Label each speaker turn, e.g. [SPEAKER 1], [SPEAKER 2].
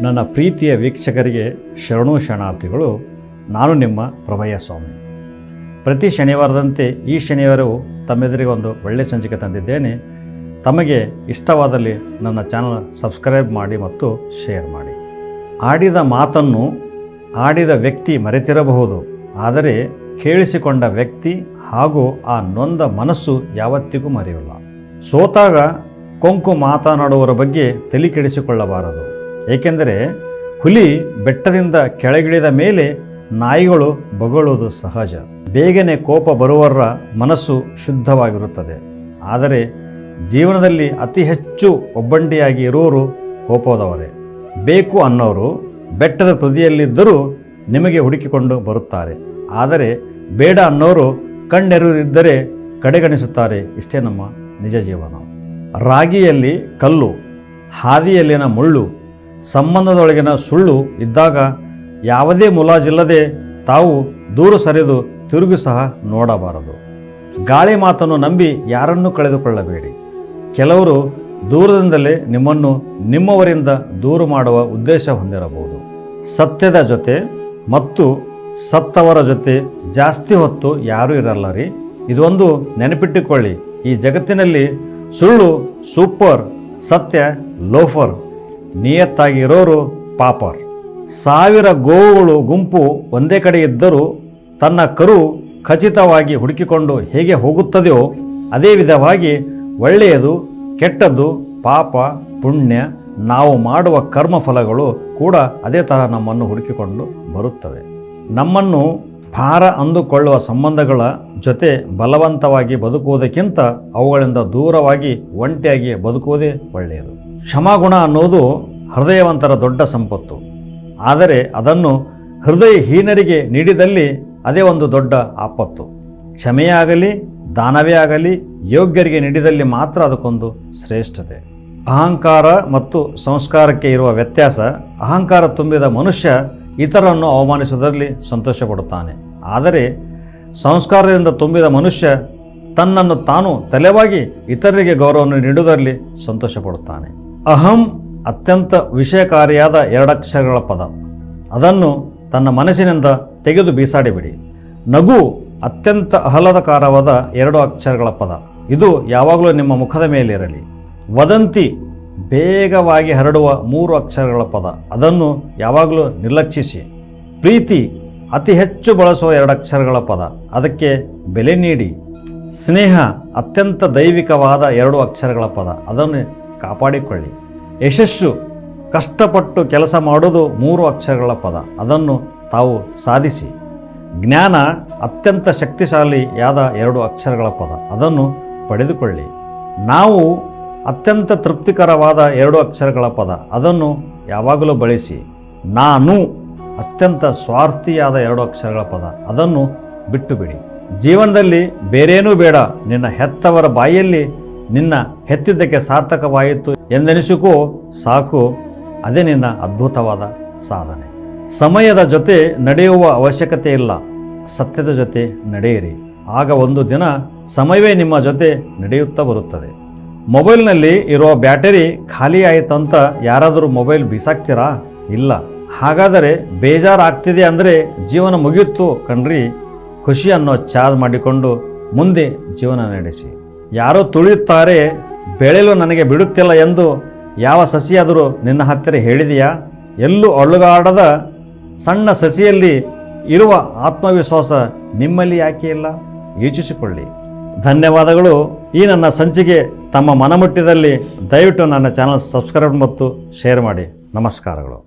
[SPEAKER 1] ನನ್ನ ಪ್ರೀತಿಯ ವೀಕ್ಷಕರಿಗೆ ಶರಣು ಶರಣಾರ್ಥಿಗಳು. ನಾನು ನಿಮ್ಮ ಪ್ರಭಯ ಸ್ವಾಮಿ. ಪ್ರತಿ ಶನಿವಾರದಂತೆ ಈ ಶನಿವಾರವೂ ತಮ್ಮೆದುರಿಗೆ ಒಂದು ಒಳ್ಳೆಯ ಸಂಚಿಕೆ ತಂದಿದ್ದೇನೆ. ತಮಗೆ ಇಷ್ಟವಾದಲ್ಲಿ ನನ್ನ ಚಾನಲ್ ಸಬ್ಸ್ಕ್ರೈಬ್ ಮಾಡಿ ಮತ್ತು ಶೇರ್ ಮಾಡಿ. ಆಡಿದ ಮಾತನ್ನು ಆಡಿದ ವ್ಯಕ್ತಿ ಮರೆತಿರಬಹುದು, ಆದರೆ ಕೇಳಿಸಿಕೊಂಡ ವ್ಯಕ್ತಿ ಹಾಗೂ ಆ ನೊಂದ ಮನಸ್ಸು ಯಾವತ್ತಿಗೂ ಮರೆಯೋಲ್ಲ. ಸೋತಾಗ ಕೊಂಕು ಮಾತನಾಡುವವರ ಬಗ್ಗೆ ತಲೆ ಕೆಡಿಸಿಕೊಳ್ಳಬಾರದು. ಏಕೆಂದರೆ ಹುಲಿ ಬೆಟ್ಟದಿಂದ ಕೆಳಗಿಳಿದ ಮೇಲೆ ನಾಯಿಗಳು ಬೊಗಳುವುದು ಸಹಜ. ಬೇಗನೆ ಕೋಪ ಬರುವವರ ಮನಸ್ಸು ಶುದ್ಧವಾಗಿರುತ್ತದೆ. ಆದರೆ ಜೀವನದಲ್ಲಿ ಅತಿ ಹೆಚ್ಚು ಒಬ್ಬಂಟಿಯಾಗಿ ಇರುವವರು ಕೋಪದವರೇ. ಬೇಕು ಅನ್ನೋರು ಬೆಟ್ಟದ ತುದಿಯಲ್ಲಿದ್ದರೂ ನಿಮಗೆ ಹುಡುಕಿಕೊಂಡು ಬರುತ್ತಾರೆ. ಆದರೆ ಬೇಡ ಅನ್ನೋರು ಕಣ್ಣೆರುರಿದ್ದರೆ ಕಡೆಗಣಿಸುತ್ತಾರೆ. ಇಷ್ಟೇ ನಮ್ಮ ನಿಜ ಜೀವನ. ರಾಗಿಯಲ್ಲಿ ಕಲ್ಲು, ಹಾದಿಯಲ್ಲಿನ ಮುಳ್ಳು, ಸಂಬಂಧದೊಳಗಿನ ಸುಳ್ಳು ಇದ್ದಾಗ ಯಾವುದೇ ಮುಲಾಜಿಲ್ಲದೆ ತಾವು ದೂರ ಸರಿದು ತಿರುಗಿ ಸಹ ನೋಡಬಾರದು. ಗಾಳಿ ಮಾತನ್ನು ನಂಬಿ ಯಾರನ್ನೂ ಕಳೆದುಕೊಳ್ಳಬೇಡಿ. ಕೆಲವರು ದೂರದಿಂದಲೇ ನಿಮ್ಮನ್ನು ನಿಮ್ಮವರಿಂದ ದೂರ ಮಾಡುವ ಉದ್ದೇಶ ಹೊಂದಿರಬಹುದು. ಸತ್ಯದ ಜೊತೆ ಮತ್ತು ಸತ್ತವರ ಜೊತೆ ಜಾಸ್ತಿ ಹೊತ್ತು ಯಾರೂ ಇರಲ್ಲರಿ. ಇದೊಂದು ನೆನಪಿಟ್ಟುಕೊಳ್ಳಿ. ಈ ಜಗತ್ತಿನಲ್ಲಿ ಸುಳ್ಳು ಸೂಪರ್, ಸತ್ಯ ಲೋಫರ್, ನಿಯತ್ತಾಗಿ ಇರೋರು ಪಾಪರ್. 1000 ಗೋವುಗಳು ಗುಂಪು ಒಂದೇ ಕಡೆ ಇದ್ದರೂ ತನ್ನ ಕರು ಖಚಿತವಾಗಿ ಹುಡುಕಿಕೊಂಡು ಹೇಗೆ ಹೋಗುತ್ತದೆಯೋ ಅದೇ ವಿಧವಾಗಿ ಒಳ್ಳೆಯದು ಕೆಟ್ಟದ್ದು, ಪಾಪ ಪುಣ್ಯ, ನಾವು ಮಾಡುವ ಕರ್ಮಫಲಗಳು ಕೂಡ ಅದೇ ತರಹ ನಮ್ಮನ್ನು ಹುಡುಕಿಕೊಂಡು ಬರುತ್ತವೆ. ನಮ್ಮನ್ನು ಭಾರ ಅಂದುಕೊಳ್ಳುವ ಸಂಬಂಧಗಳ ಜೊತೆ ಬಲವಂತವಾಗಿ ಬದುಕುವುದಕ್ಕಿಂತ ಅವುಗಳಿಂದ ದೂರವಾಗಿ ಒಂಟಿಯಾಗಿ ಬದುಕುವುದೇ ಒಳ್ಳೆಯದು. ಕ್ಷಮಾಗುಣ ಅನ್ನೋದು ಹೃದಯವಂತರ ದೊಡ್ಡ ಸಂಪತ್ತು. ಆದರೆ ಅದನ್ನು ಹೃದಯಹೀನರಿಗೆ ನೀಡಿದಲ್ಲಿ ಅದೇ ಒಂದು ದೊಡ್ಡ ಆಪತ್ತು. ಕ್ಷಮೆಯೇ ಆಗಲಿ ದಾನವೇ ಆಗಲಿ ಯೋಗ್ಯರಿಗೆ ನೀಡಿದಲ್ಲಿ ಮಾತ್ರ ಅದಕ್ಕೊಂದು ಶ್ರೇಷ್ಠತೆ. ಅಹಂಕಾರ ಮತ್ತು ಸಂಸ್ಕಾರಕ್ಕೆ ಇರುವ ವ್ಯತ್ಯಾಸ: ಅಹಂಕಾರ ತುಂಬಿದ ಮನುಷ್ಯ ಇತರರನ್ನು ಅವಮಾನಿಸುವುದರಲ್ಲಿ ಸಂತೋಷಪಡುತ್ತಾನೆ. ಆದರೆ ಸಂಸ್ಕಾರದಿಂದ ತುಂಬಿದ ಮನುಷ್ಯ ತನ್ನನ್ನು ತಾನು ತಲೆವಾಗಿ ಇತರರಿಗೆ ಗೌರವವನ್ನು ನೀಡುವುದರಲ್ಲಿ ಸಂತೋಷಪಡುತ್ತಾನೆ. ಅಹಂ ಅತ್ಯಂತ ವಿಷಯಕಾರಿಯಾದ 2 ಅಕ್ಷರಗಳ ಪದ. ಅದನ್ನು ತನ್ನ ಮನಸ್ಸಿನಿಂದ ತೆಗೆದು ಬೀಸಾಡಿಬಿಡಿ. ನಗು ಅತ್ಯಂತ ಆಹ್ಲಾದಕರವಾದ 2 ಅಕ್ಷರಗಳ ಪದ. ಇದು ಯಾವಾಗಲೂ ನಿಮ್ಮ ಮುಖದ ಮೇಲೆ ಇರಲಿ. ವದಂತಿ ಬೇಗವಾಗಿ ಹರಡುವ 3 ಅಕ್ಷರಗಳ ಪದ. ಅದನ್ನು ಯಾವಾಗಲೂ ನಿರ್ಲಕ್ಷಿಸಿ. ಪ್ರೀತಿ ಅತಿ ಹೆಚ್ಚು ಬಳಸುವ 2 ಅಕ್ಷರಗಳ ಪದ. ಅದಕ್ಕೆ ಬೆಲೆ ನೀಡಿ. ಸ್ನೇಹ ಅತ್ಯಂತ ದೈವಿಕವಾದ 2 ಅಕ್ಷರಗಳ ಪದ. ಅದನ್ನು ಕಾಪಾಡಿಕೊಳ್ಳಿ. ಯಶಸ್ಸು ಕಷ್ಟಪಟ್ಟು ಕೆಲಸ ಮಾಡೋದು 3 ಅಕ್ಷರಗಳ ಪದ. ಅದನ್ನು ತಾವು ಸಾಧಿಸಿ. ಜ್ಞಾನ ಅತ್ಯಂತ ಶಕ್ತಿಶಾಲಿಯಾದ 2 ಅಕ್ಷರಗಳ ಪದ. ಅದನ್ನು ಪಡೆದುಕೊಳ್ಳಿ. ನಾವು ಅತ್ಯಂತ ತೃಪ್ತಿಕರವಾದ 2 ಅಕ್ಷರಗಳ ಪದ. ಅದನ್ನು ಯಾವಾಗಲೂ ಬಳಸಿ. ನಾನು ಅತ್ಯಂತ ಸ್ವಾರ್ಥಿಯಾದ 2 ಅಕ್ಷರಗಳ ಪದ. ಅದನ್ನು ಬಿಟ್ಟು ಬಿಡಿ. ಜೀವನದಲ್ಲಿ ಬೇರೇನೂ ಬೇಡ, ನಿನ್ನ ಹೆತ್ತವರ ಬಾಯಲ್ಲಿ ನಿನ್ನ ಹೆತ್ತಿದ್ದಕ್ಕೆ ಸಾರ್ಥಕವಾಯಿತು ಎಂದೆನಿಸಿಕೋ ಸಾಕು. ಅದೇ ನಿನ್ನ ಅದ್ಭುತವಾದ ಸಾಧನೆ. ಸಮಯದ ಜೊತೆ ನಡೆಯುವ ಅವಶ್ಯಕತೆ ಇಲ್ಲ, ಸತ್ಯದ ಜೊತೆ ನಡೆಯಿರಿ. ಆಗ ಒಂದು ದಿನ ಸಮಯವೇ ನಿಮ್ಮ ಜೊತೆ ನಡೆಯುತ್ತಾ ಬರುತ್ತದೆ. ಮೊಬೈಲ್ನಲ್ಲಿ ಇರುವ ಬ್ಯಾಟರಿ ಖಾಲಿ ಆಯಿತಂತ ಯಾರಾದರೂ ಮೊಬೈಲ್ ಬೀಸಾಕ್ತೀರಾ? ಇಲ್ಲ. ಹಾಗಾದರೆ ಬೇಜಾರಾಗ್ತಿದೆ ಅಂದರೆ ಜೀವನ ಮುಗಿಯುತ್ತು ಕಣ್ರಿ. ಖುಷಿ ಅನ್ನೋ ಚಾರ್ಜ್ ಮಾಡಿಕೊಂಡು ಮುಂದೆ ಜೀವನ ನಡೆಸಿ. ಯಾರೋ ತುಳಿಯುತ್ತಾರೆ, ಬೆಳೆಯಲು ನನಗೆ ಬಿಡುತ್ತಿಲ್ಲ ಎಂದು ಯಾವ ಸಸಿಯಾದರೂ ನಿನ್ನ ಹತ್ತಿರ ಹೇಳಿದೆಯಾ? ಎಲ್ಲೂ ಅಳುಗಾಡದ ಸಣ್ಣ ಸಸಿಯಲ್ಲಿ ಇರುವ ಆತ್ಮವಿಶ್ವಾಸ ನಿಮ್ಮಲ್ಲಿ ಯಾಕೆ ಇಲ್ಲ? ಯೋಚಿಸಿಕೊಳ್ಳಿ. ಧನ್ಯವಾದಗಳು. ಈ ನನ್ನ ಸಂಚಿಕೆ ತಮ್ಮ ಮನಮುಟ್ಟಿದಲ್ಲಿ ದಯವಿಟ್ಟು ನನ್ನ ಚಾನಲ್ ಸಬ್ಸ್ಕ್ರೈಬ್ ಮತ್ತು ಶೇರ್ ಮಾಡಿ. ನಮಸ್ಕಾರಗಳು.